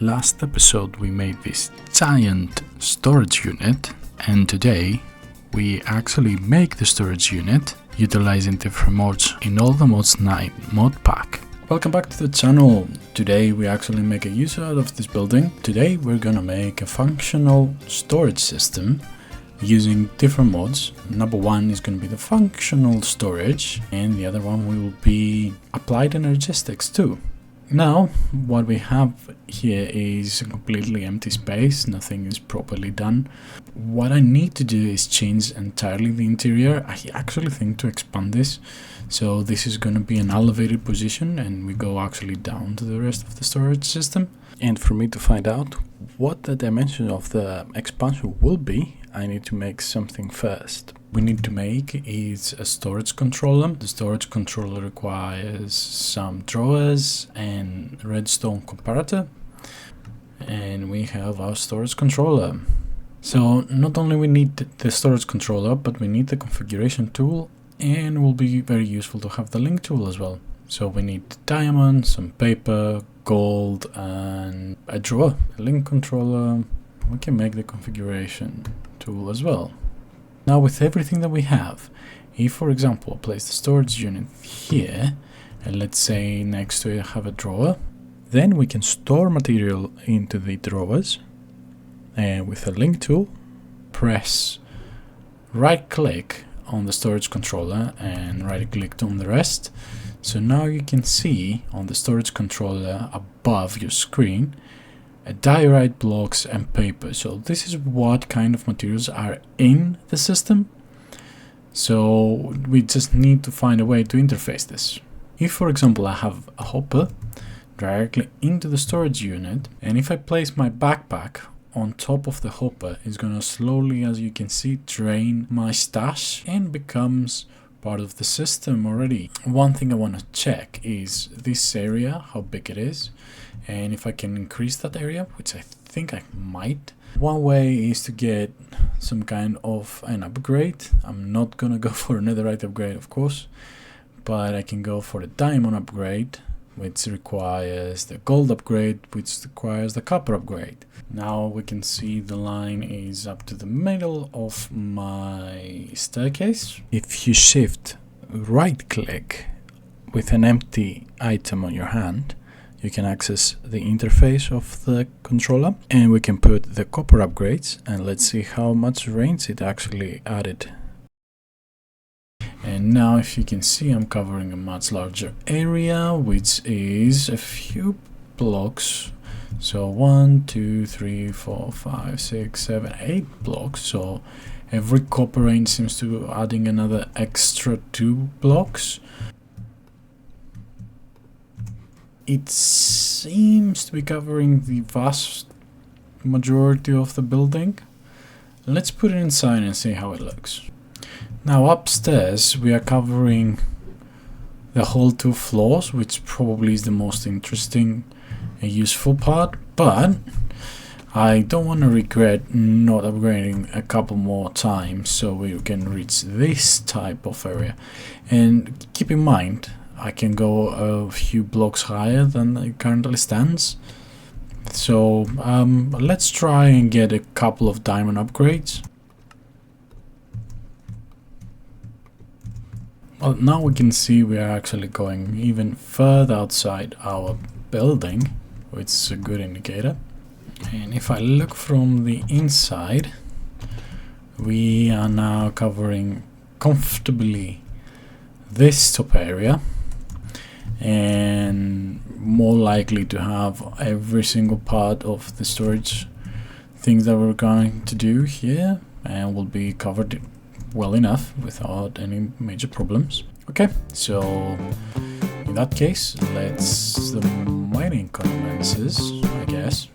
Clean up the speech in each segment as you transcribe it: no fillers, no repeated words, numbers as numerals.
Last episode we made this giant storage unit, and today we actually make the storage unit utilizing different mods in all the mods 9 mod pack. Welcome back to the channel. Today we actually make a use out of this building. Today we're gonna make a functional storage system using different mods. Number one is going to be the functional storage, and the other one will be applied energistics too. Now, what we have here is a completely empty space, nothing is properly done. What I need to do is change entirely the interior. I actually think to expand this. So this is going to be an elevated position, and we go actually down to the rest of the storage system. And for me to find out what the dimension of the expansion will be, I need to make something first. We need to make is a storage controller. The storage controller requires some drawers and redstone comparator, and we have our storage controller. So not only we need the storage controller, but we need the configuration tool, and it will be very useful to have the link tool as well. So we need diamond, some paper, gold, and a drawer, a link controller. We can make the configuration tool as well. Now with everything that we have, if for example I place the storage unit here, and let's say next to it have a drawer, then we can store material into the drawers, and with a link tool, press right click on the storage controller and right click on the rest. So now you can see on the storage controller above your screen diorite blocks and paper. So this is what kind of materials are in the system. So we just need to find a way to interface this. If for example I have a hopper directly into the storage unit, and if I place my backpack on top of the hopper, it's gonna slowly, as you can see, drain my stash and becomes part of the system already. One thing I want to check is this area, how big it is, and if I can increase that area, which I think I might. One way is to get some kind of an upgrade. I'm not gonna go for a netherite upgrade, of course, but I can go for the diamond upgrade, which requires the gold upgrade, which requires the copper upgrade. Now we can see the line is up to the middle of my staircase. If you shift right click with an empty item on your hand, you can access the interface of the controller, and we can put the copper upgrades, and let's see how much range it actually added. And now if you can see, I'm covering a much larger area, which is a few blocks. So 1, 2, 3, 4, 5, 6, 7, 8 blocks. So every copper range seems to be adding another extra 2 blocks. It seems to be covering the vast majority of the building. Let's put it inside and see how it looks. Now upstairs we are covering the whole 2 floors, which probably is the most interesting and useful part, but I don't want to regret not upgrading a couple more times so we can reach this type of area. And keep in mind, I can go a few blocks higher than it currently stands. So let's try and get a couple of diamond upgrades. Well, now we can see we are actually going even further outside our building, which is a good indicator. And if I look from the inside, we are now covering comfortably this top area, and more likely to have every single part of the storage things that we're going to do here, and will be covered well enough without any major problems. Okay, so in that case, the mining commences, I guess.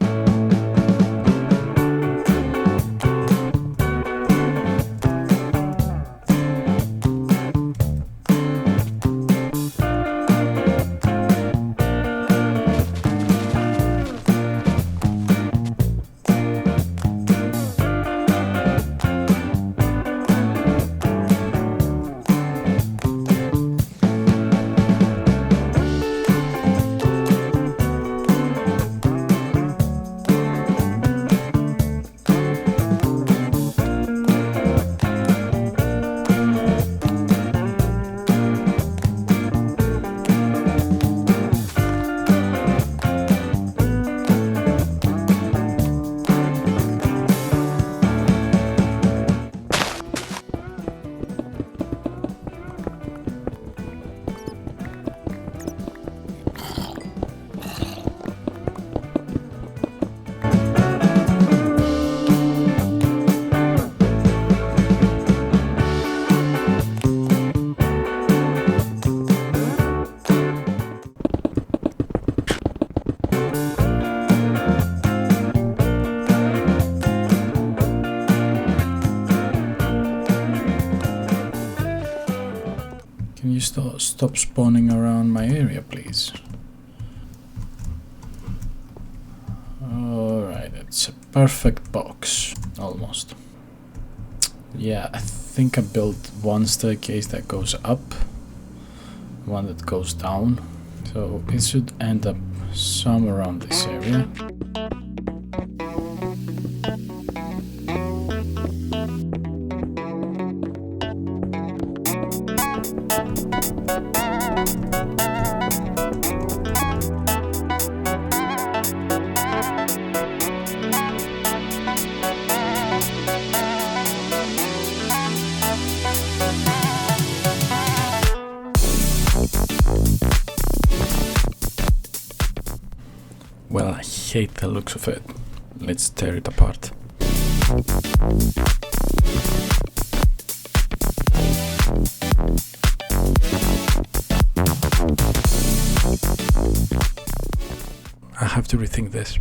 stop spawning around my area, please. Alright, it's a perfect box, almost. Yeah, I think I built one staircase that goes up, one that goes down, so it should end up somewhere around this area. Well, I hate the looks of it. Let's tear it apart. I have to rethink this.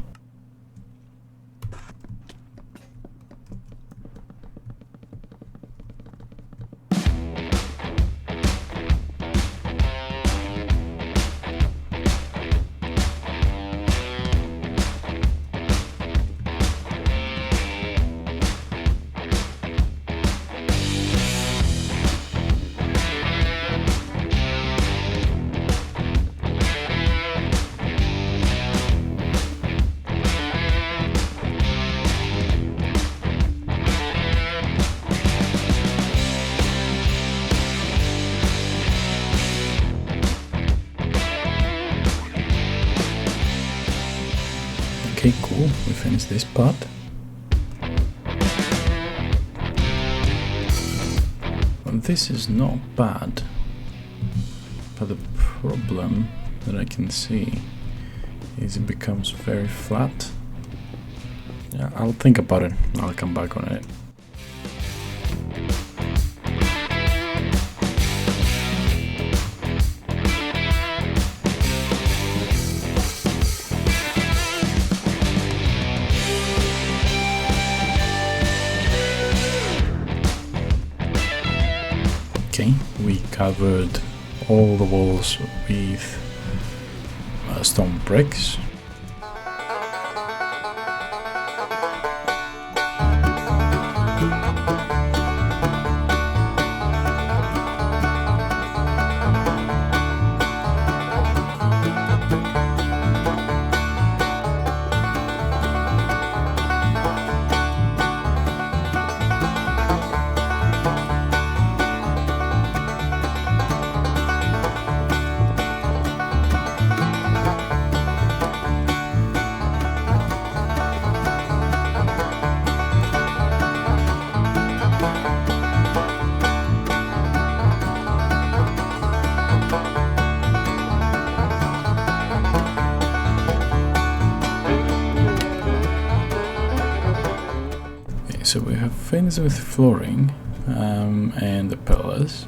Okay, cool, we finished this part. Well, this is not bad, but the problem that I can see is it becomes very flat. Yeah, I'll think about it, I'll come back on it. Okay, we covered all the walls with stone bricks. So we have finished with flooring and the pillars.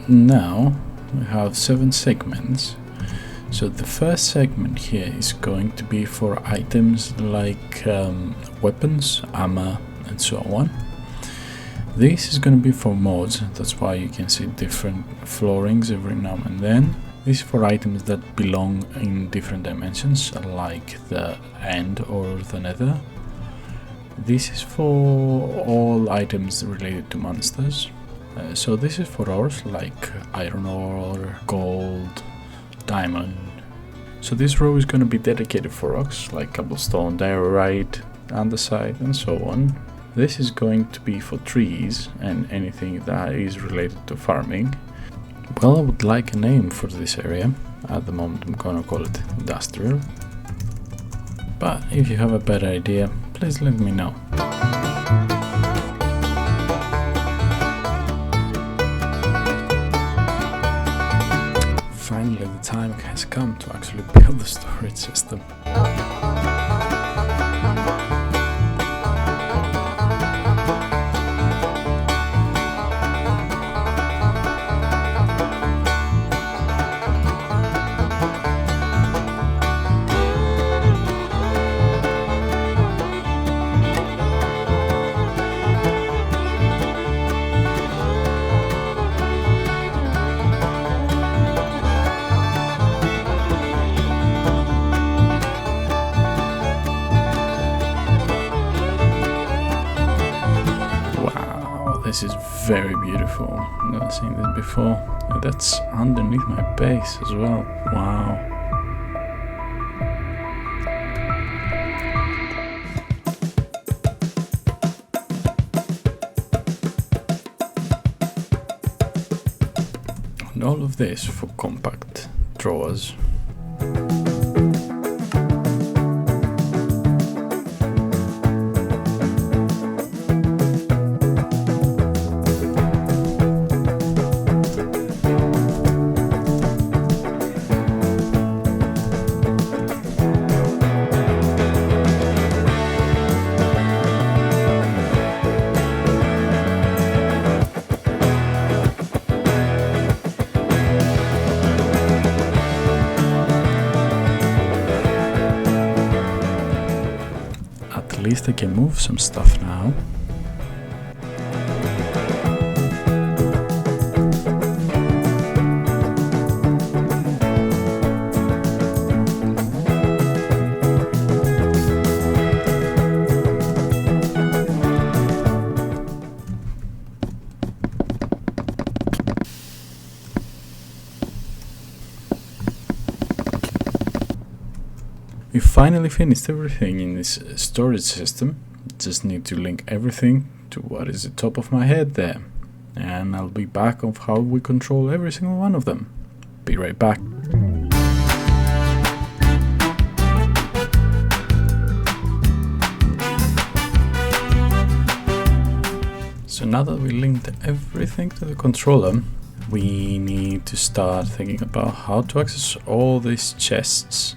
Now we have 7 segments. So the first segment here is going to be for items like weapons, armor, and so on. This is going to be for mods, that's why you can see different floorings every now and then. This is for items that belong in different dimensions, like the end or the nether. This is for all items related to monsters. So this is for ores like iron ore, gold, diamond. So this row is going to be dedicated for rocks like cobblestone, diorite, andesite, and so on. This is going to be for trees and anything that is related to farming. Well, I would like a name for this area. At the moment I'm gonna call it industrial. But if you have a better idea, please let me know. Finally, the time has come to actually build the storage system. This is very beautiful. I've never seen this before. And that's underneath my base as well. Wow. And all of this for compact drawers. At least I can move some stuff now. We finally finished everything in this storage system. Just need to link everything to what is the top of my head there. And I'll be back of how we control every single one of them. Be right back. So now that we linked everything to the controller, we need to start thinking about how to access all these chests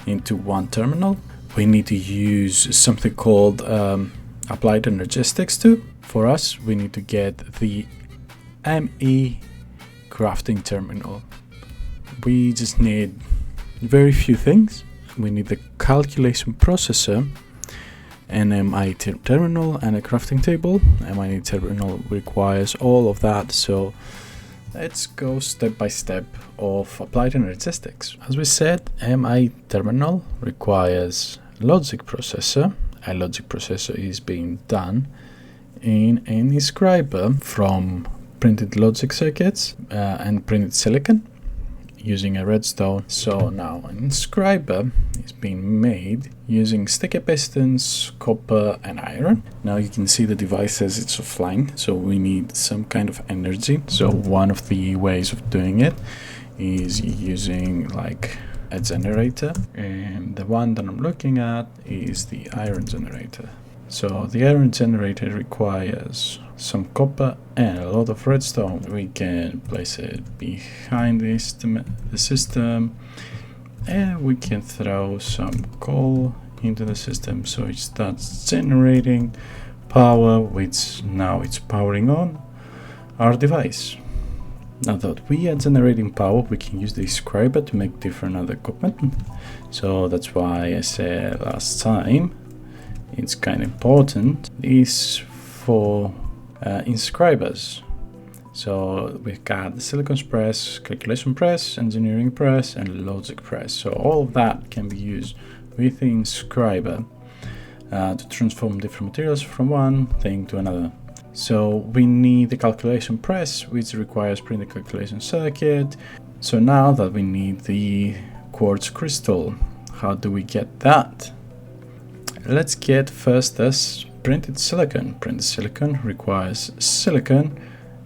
into one terminal. We need to use something called Applied Energistics 2. For us, we need to get the ME crafting terminal. We just need very few things. We need the calculation processor, an MI terminal, and a crafting table. MI terminal requires all of that, so let's go step by step of Applied Energistics. As we said, MI terminal requires logic processor. A logic processor is being done in an inscriber from printed logic circuits and printed silicon using a redstone. So now an inscriber is being made using sticky pistons, copper and iron. Now you can see the device says it's offline, so we need some kind of energy. So one of the ways of doing it is using like a generator, and the one that I'm looking at is the iron generator. So the iron generator requires some copper and a lot of redstone. We can place it behind the system, and we can throw some coal into the system so it starts generating power, which now it's powering on our device. Now that we are generating power, we can use the inscriber to make different other equipment. So that's why I said last time it's kind of important is for inscribers. So we've got the silicon press, calculation press, engineering press, and logic press. So all of that can be used with the inscriber to transform different materials from one thing to another. So we need the calculation press, which requires printed calculation circuit. So now that we need the quartz crystal, how do we get that? Let's get first this printed silicon. Printed silicon requires silicon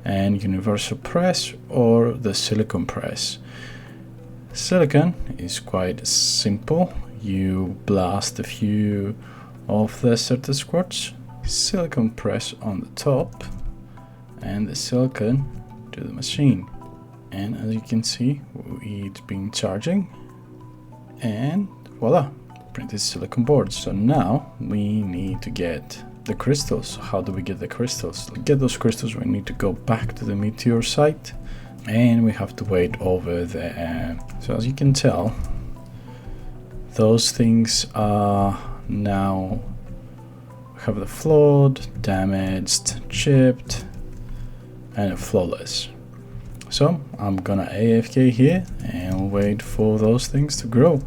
and universal press or the silicon press. Silicon is quite simple. You blast a few of the certain quartz, silicon press on the top, and the silicon to the machine. And as you can see, it's been charging, and voila, printed silicon boards. So now we need to get the crystals. How do we get the crystals? To get those crystals, we need to go back to the meteor site, and we have to wait over there. So as you can tell, those things are now have the flawed, damaged, chipped, and flawless. So I'm gonna AFK here and wait for those things to grow.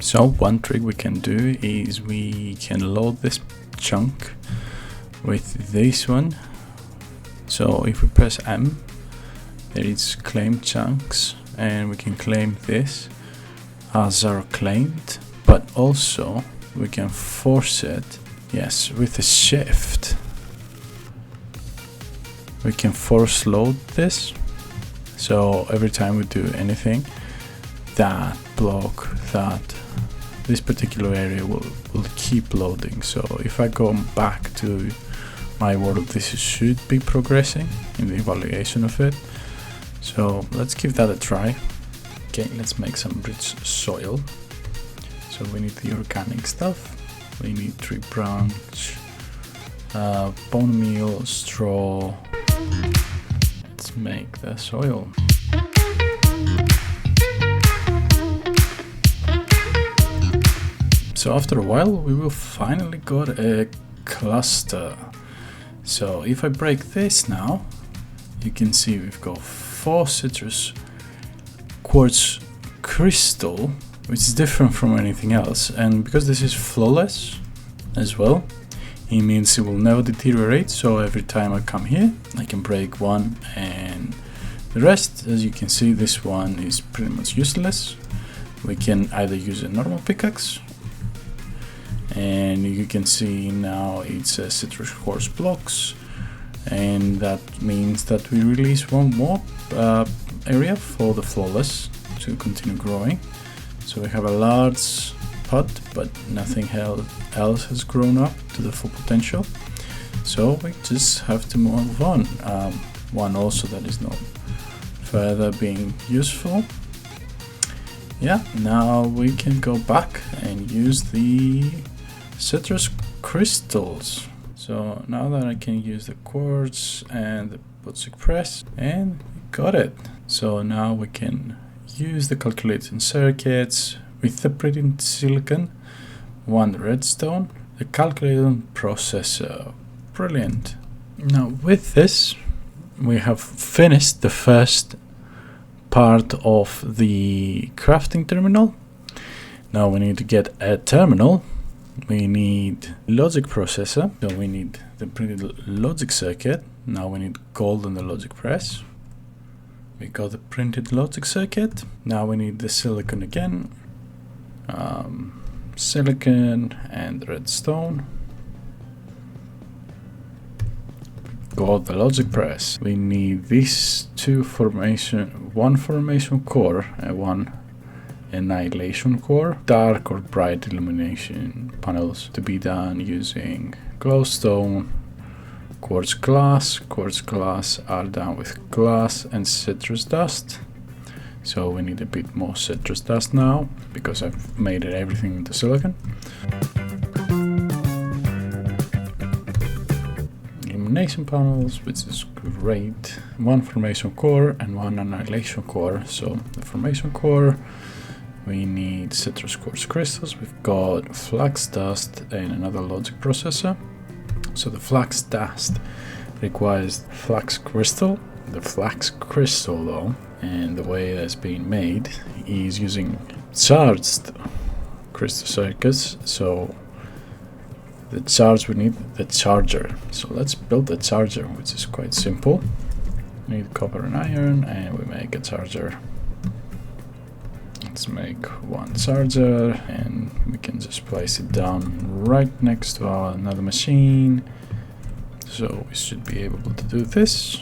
So one trick we can do is we can load this chunk with this one. So if we press M, there is claim chunks, and we can claim this as our claimed, but also we can force it, yes, with a shift. We can force load this, so every time we do anything, that block, this particular area will keep loading. So if I go back to my world, this should be progressing in the evaluation of it. So let's give that a try. Okay, let's make some rich soil. So we need the organic stuff. We need tree branch, bone meal, straw. Let's make the soil. So after a while, we will finally got a cluster. So if I break this now, you can see we've got 4 citrus quartz crystal, which is different from anything else. And because this is flawless as well, it means it will never deteriorate. So every time I come here, I can break one, and the rest, as you can see, this one is pretty much useless. We can either use a normal pickaxe, and you can see now it's a citrus quartz blocks, and that means that we release one more area for the flawless to continue growing. So we have a large pot, but nothing else has grown up to the full potential, so we just have to move on. One also that is not further being useful. Yeah, now we can go back and use the citrus crystals. So now that I can use the quartz and the Butzik press, and we got it. So now we can use the calculating circuits with the printed silicon, one redstone, the calculating processor. Brilliant. Now with this, we have finished the first part of the crafting terminal. Now we need to get a terminal. We need logic processor, so we need the printed logic circuit. Now we need gold on the logic press. We got the printed logic circuit. Now we need the silicon again, silicon and redstone. Got the logic press. We need these one formation core and one annihilation core, dark or bright illumination panels to be done using glowstone, quartz glass. Quartz glass are done with glass and citrus dust. So we need a bit more citrus dust now because I've made everything into silicon. Illumination panels, which is great. One formation core and one annihilation core. So the formation core, we need citrus quartz crystals. We've got flax dust and another logic processor. So the flax dust requires flax crystal. The flax crystal though, and the way that's being made is using charged crystal circuits. So the charge, we need the charger. So let's build the charger, which is quite simple. We need copper and iron, and we make a charger. Let's make one charger, and we can just place it down right next to another machine. So we should be able to do this,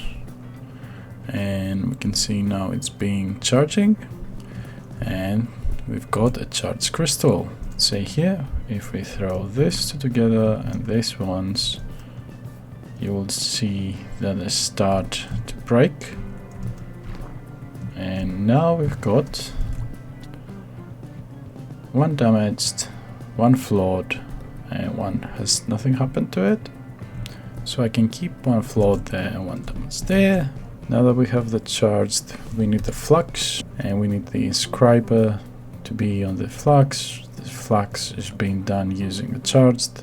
and we can see now it's being charging, and we've got a charged crystal. Say here, if we throw this two together and this ones, you will see that they start to break, and now we've got one damaged, one flawed, and one has nothing happened to it. So I can keep one flawed there and one damaged there. Now that we have the charged, we need the flux, and we need the inscriber to be on the flux. The flux is being done using the charged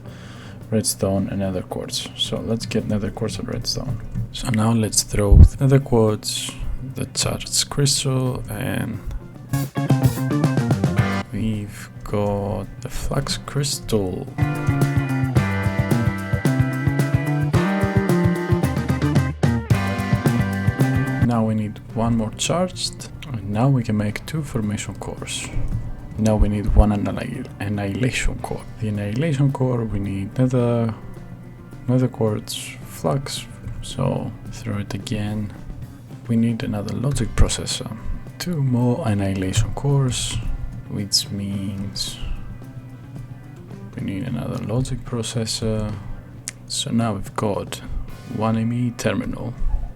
redstone and nether quartz. So let's get nether quartz and redstone. So now let's throw the nether quartz, the charged crystal, and we've got the flux crystal. Now we need one more charged, and now we can make 2 formation cores. Now we need one annihilation core. The annihilation core, we need nether quartz flux, so throw it again. We need another logic processor. 2 more annihilation cores, which means we need another logic processor. So now we've got 1 ME terminal,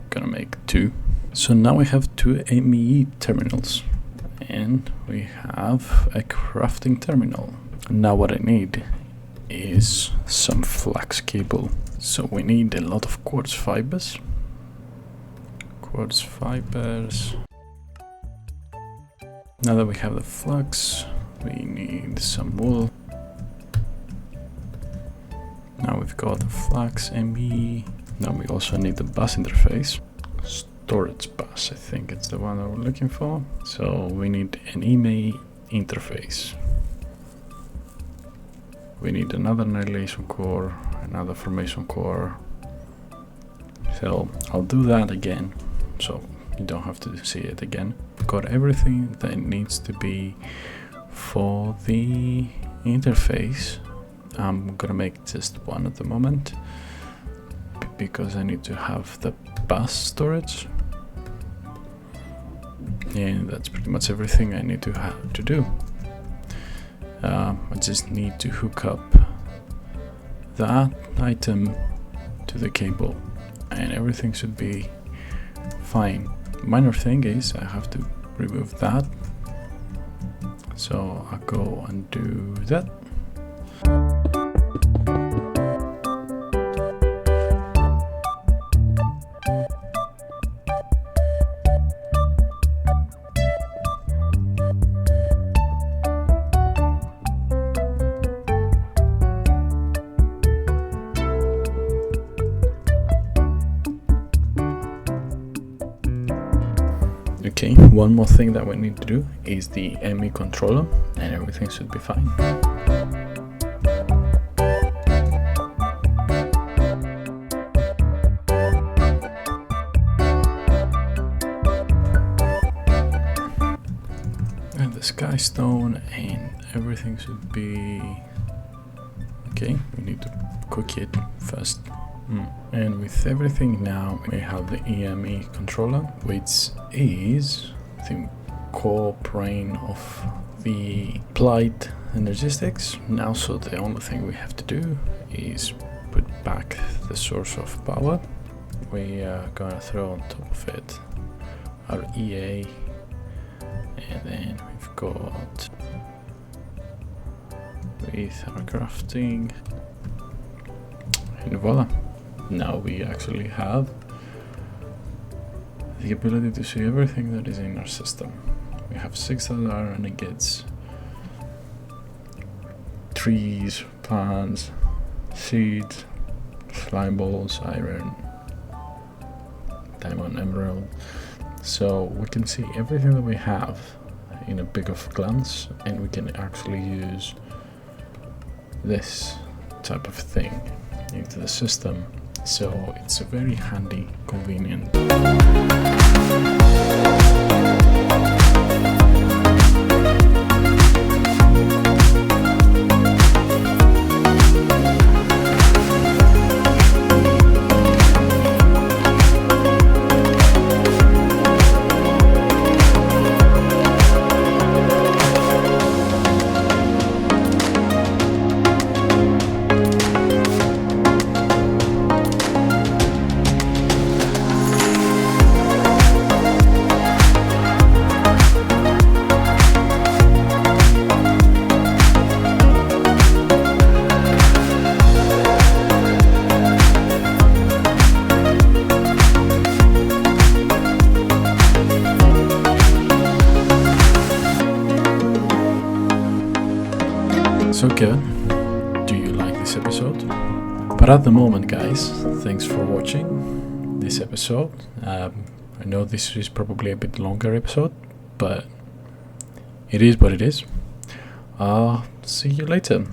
gonna make 2. So now we have 2 ME terminals, and we have a crafting terminal. Now what I need is some flux cable. So we need a lot of quartz fibers. Now that we have the flux, we need some wool. Now we've got the flux ME. Now we also need the bus interface. Storage bus, I think it's the one that we're looking for. So we need an ME interface. We need another annihilation core, another formation core. So I'll do that again, so you don't have to see it again. We've got everything that needs to be for the interface. I'm gonna make just one at the moment because I need to have the bus storage. And that's pretty much everything I need to have to do. I just need to hook up that item to the cable and everything should be fine. Minor thing is I have to remove that, so I'll go and do that. Okay, one more thing that we need to do is the ME controller, and everything should be fine. And the sky stone, and everything should be okay. We need to cook it first. And with everything now, we have the EME controller, which is the core brain of the applied energistics. Now, so the only thing we have to do is put back the source of power. We are gonna throw on top of it our EA, and then we've got with our crafting, and voila. Now we actually have the ability to see everything that is in our system. We have 6,000 renegades, trees, plants, seeds, slime balls, iron, diamond, emerald. So we can see everything that we have in a big of glance, and we can actually use this type of thing into the system. So it's a very handy, convenient. So good. Do you like this episode? But at the moment, guys, thanks for watching this episode. I know this is probably a bit longer episode, but it is what it is. See you later.